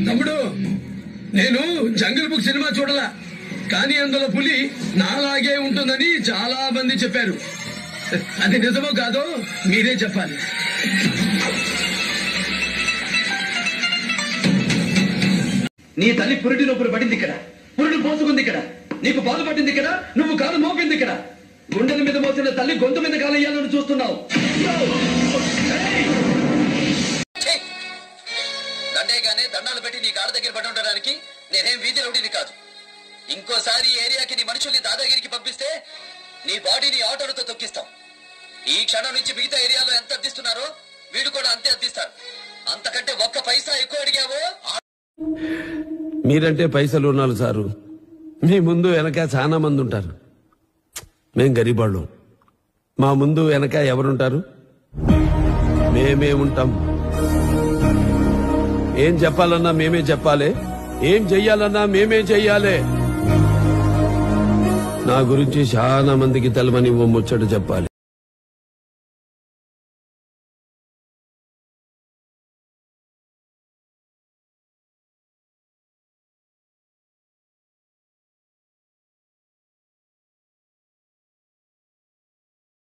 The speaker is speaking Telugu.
తమ్ముడు, నేను జంగిల్ బుక్ సినిమా చూడలా, కానీ అందులో పులి నాలాగే ఉంటుందని చాలా మంది చెప్పారు. అది నిజమో కాదో మీరే చెప్పాలి. నీ తల్లి పురిటి నొప్పులు పడింది ఇక్కడ, పురుడు పోసుకుంది ఇక్కడ, నీకు పాలు పట్టింది ఇక్కడ, నువ్వు కాలు మోపింది ఇక్కడ. గుండెల మీద మోసిన తల్లి గొంతు మీద కాలయ్యాలని చూస్తున్నావు. దండేగానే దండాలు పెట్టి నీ కాళ్ళ దగ్గర పడి ఉండడానికి నేనేం వీధి రౌడీని కాదు. ఇంకోసారి ఈ ఏరియాకి నీ మనుషుల్ని దాదాగిరికి పంపిస్తే నీ బాడీని ఆటోలతో తొక్కిస్తాం. ఈ క్షణం నుంచి మిగతా ఏరియాలో ఎంత అద్దిస్తున్నారో వీడు కూడా అంతే అద్దిస్తారు. అంతకంటే ఒక్క పైసా ఎక్కువ అడిగావో. మీరంటే పైసలు ఉన్నారు సారు, మీ ముందు వెనక చాలా మంది ఉంటారు. మేం గరీబాళ్ళం, మా ముందు వెనక ఎవరుంటారు? మేమే ఉంటాం. ఏం చెప్పాలన్నా మేమే చెప్పాలి, ఏం చెయ్యాలన్నా మేమే చెయ్యాలి. నా గురించి చాలా మందికి తెలవని ఓ ముచ్చట చెప్పాలి.